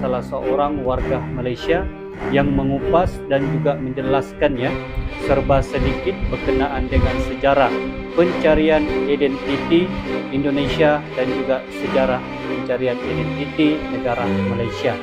salah seorang warga Malaysia yang mengupas dan juga menjelaskan ya serba sedikit berkenaan dengan sejarah pencarian identiti Indonesia dan juga sejarah pencarian identiti negara Malaysia.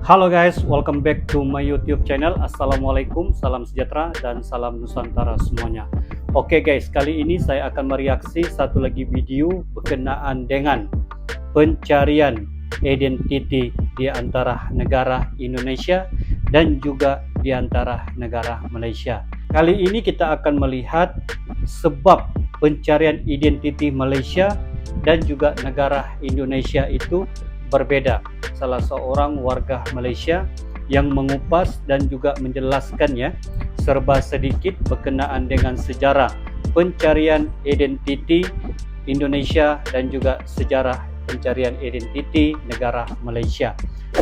Halo guys, welcome back to my YouTube channel. Assalamualaikum, salam sejahtera dan salam Nusantara semuanya. Oke guys, kali ini saya akan mereaksi satu lagi video berkenaan dengan pencarian identiti di antara negara Indonesia dan juga di antara negara Malaysia. Kali ini kita akan melihat sebab pencarian identiti Malaysia dan juga negara Indonesia itu berbeda. Salah seorang warga Malaysia yang mengupas dan juga menjelaskan ya serba sedikit berkenaan dengan sejarah pencarian identiti Indonesia dan juga sejarah pencarian identiti negara Malaysia.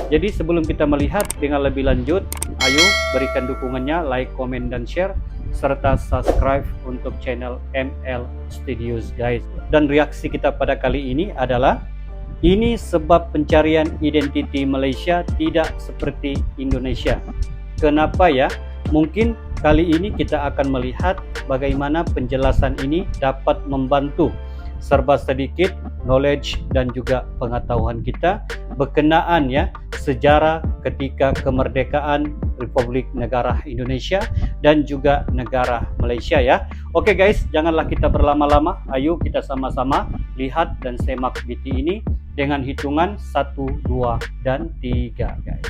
Jadi sebelum kita melihat dengan lebih lanjut, ayo berikan dukungannya, like, komen, dan share serta subscribe untuk channel ML Studios guys. Dan reaksi kita pada kali ini adalah ini sebab pencarian identiti Malaysia tidak seperti Indonesia. Kenapa ya? Mungkin kali ini kita akan melihat bagaimana penjelasan ini dapat membantu serba sedikit knowledge dan juga pengetahuan kita berkenaan ya sejarah ketika kemerdekaan Republik Negara Indonesia dan juga negara Malaysia ya. Oke guys, janganlah kita berlama-lama. Ayo kita sama-sama lihat dan semak video ini dengan hitungan 1, 2, dan 3 guys.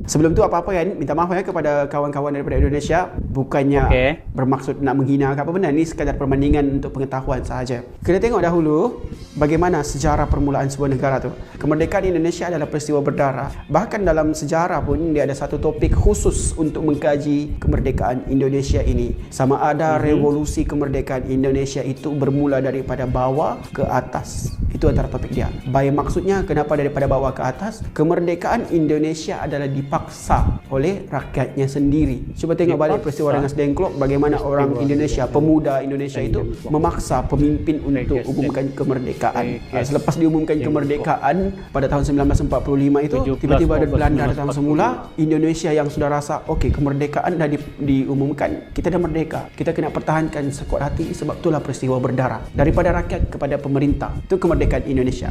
Sebelum tu apa-apa kan, minta maaf ya kepada kawan-kawan daripada Indonesia. Bukannya bermaksud nak menghina ke apa benda, ni sekadar perbandingan untuk pengetahuan sahaja. Kita tengok dahulu bagaimana sejarah permulaan sebuah negara tu. Kemerdekaan Indonesia adalah peristiwa berdarah. Bahkan dalam sejarah pun dia ada satu topik khusus untuk mengkaji kemerdekaan Indonesia ini. Sama ada revolusi kemerdekaan Indonesia itu bermula daripada bawah ke atas. Itu antara topik dia. Baik, maksudnya kenapa daripada bawah ke atas? Kemerdekaan Indonesia adalah dipaksa oleh rakyatnya sendiri. Cuba tengok balik peristiwa Rengas Dengklok, bagaimana orang Indonesia, pemuda Indonesia itu memaksa pemimpin untuk umumkan kemerdekaan. Selepas diumumkan kemerdekaan pada tahun 1945 itu, tiba-tiba ada Belanda datang semula. Indonesia yang sudah rasa, okey, kemerdekaan dah diumumkan, kita dah merdeka, kita kena pertahankan sekuat hati, sebab itulah peristiwa berdarah daripada rakyat kepada pemerintah. Itu kemerdekaan Indonesia.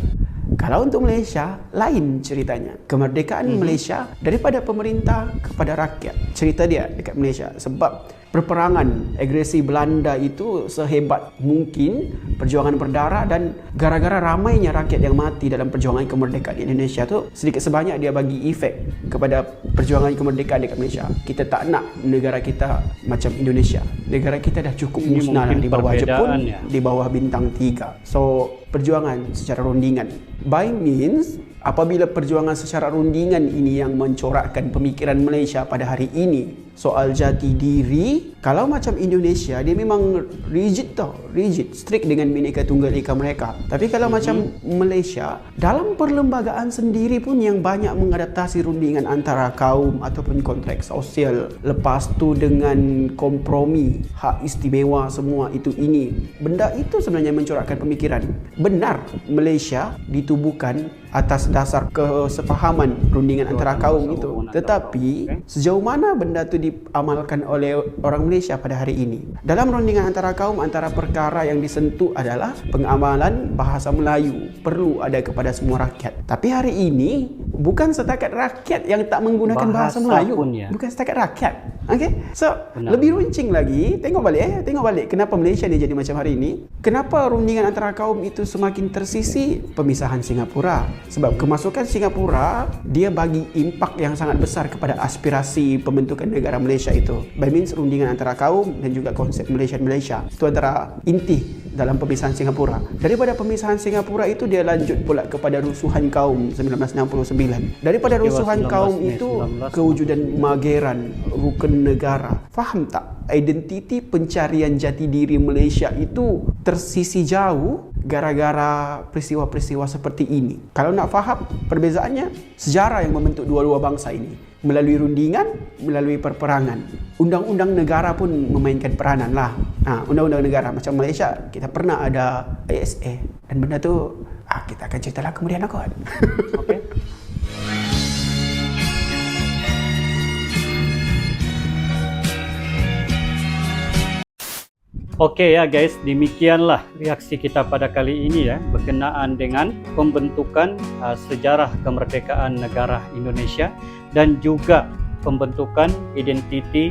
Kalau untuk Malaysia, lain ceritanya. Kemerdekaan Malaysia daripada pemerintah kepada rakyat. Cerita dia dekat Malaysia. Sebab perperangan agresi Belanda itu sehebat mungkin, perjuangan berdarah, dan gara-gara ramainya rakyat yang mati dalam perjuangan kemerdekaan Indonesia tu, sedikit sebanyak dia bagi efek kepada perjuangan kemerdekaan dekat Malaysia. Kita tak nak negara kita macam Indonesia. Negara kita dah cukup musnah di bawah Jepun, di bawah bintang 3. So, perjuangan secara rundingan. By means, apabila perjuangan secara rundingan ini yang mencorakkan pemikiran Malaysia pada hari ini soal jati diri, kalau macam Indonesia dia memang rigid tau, rigid, strict dengan Bhinneka Tunggal Ika mereka. Tapi kalau macam Malaysia, dalam perlembagaan sendiri pun yang banyak mengadaptasi rundingan antara kaum ataupun kontrak sosial, lepas tu dengan kompromi hak istimewa semua itu ini. Benda itu sebenarnya mencorakkan pemikiran. Benar, Malaysia ditubuhkan atas dasar kesepahaman rundingan antara kaum itu. Tetapi sejauh mana benda itu diamalkan oleh orang Malaysia pada hari ini? Dalam rundingan antara kaum, antara perkara yang disentuh adalah pengamalan bahasa Melayu perlu ada kepada semua rakyat. Tapi hari ini bukan setakat rakyat yang tak menggunakan bahasa Melayu. Bukan setakat rakyat. Okey. So, lebih runcing lagi, tengok balik kenapa Malaysia ni jadi macam hari ini. Kenapa rundingan antara kaum itu semakin tersisi? Pemisahan Singapura. Sebab kemasukan Singapura dia bagi impak yang sangat besar kepada aspirasi pembentukan negara Malaysia itu. By means rundingan antara kaum dan juga konsep Malaysia. Itu antara inti dalam pemisahan Singapura. Daripada pemisahan Singapura itu dia lanjut pula kepada rusuhan kaum 1969. Daripada rusuhan kaum itu kewujudan Mageran, rukun negara. Faham tak? Identiti pencarian jati diri Malaysia itu tersisi jauh gara-gara peristiwa-peristiwa seperti ini. Kalau nak faham perbezaannya, sejarah yang membentuk dua-dua bangsa ini. melalui rundingan, melalui perperangan. Undang-undang negara pun memainkan peranan lah. Undang-undang negara macam Malaysia, kita pernah ada ASA, dan benda tu kita akan cerita lah kemudian kot. Okey. Okey ya guys, demikianlah reaksi kita pada kali ini ya, berkenaan dengan pembentukan sejarah kemerdekaan negara Indonesia dan juga pembentukan identiti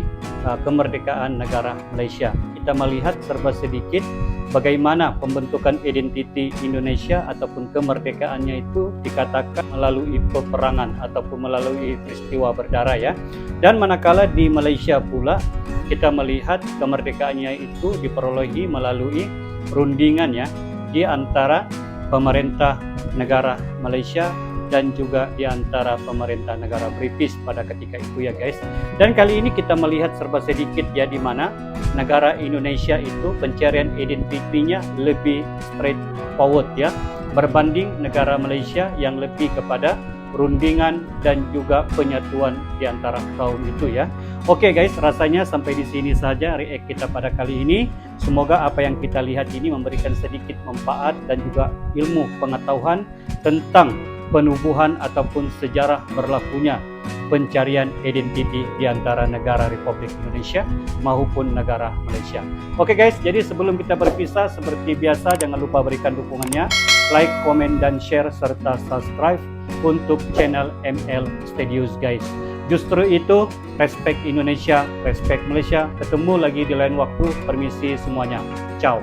kemerdekaan negara Malaysia. Kita melihat serba sedikit bagaimana pembentukan identiti Indonesia ataupun kemerdekaannya itu dikatakan melalui peperangan ataupun melalui peristiwa berdarah ya. Dan manakala di Malaysia pula kita melihat kemerdekaannya itu diperolehi melalui rundingan ya, di antara pemerintah negara Malaysia dan juga di antara pemerintah negara British pada ketika itu ya guys. Dan kali ini kita melihat serba sedikit ya, di mana negara Indonesia itu pencarian identitinya lebih straightforward ya, berbanding negara Malaysia yang lebih kepada rundingan dan juga penyatuan di antara kaum itu ya. Oke guys, rasanya sampai di sini saja react kita pada kali ini. Semoga apa yang kita lihat ini memberikan sedikit manfaat dan juga ilmu pengetahuan tentang penubuhan ataupun sejarah berlakunya pencarian identiti di antara negara Republik Indonesia maupun negara Malaysia. Oke guys, jadi sebelum kita berpisah seperti biasa jangan lupa berikan dukungannya, like, komen dan share serta subscribe untuk channel ML Studios guys. Justru itu, respect Indonesia, respect Malaysia. Ketemu lagi di lain waktu. Permisi semuanya. Ciao.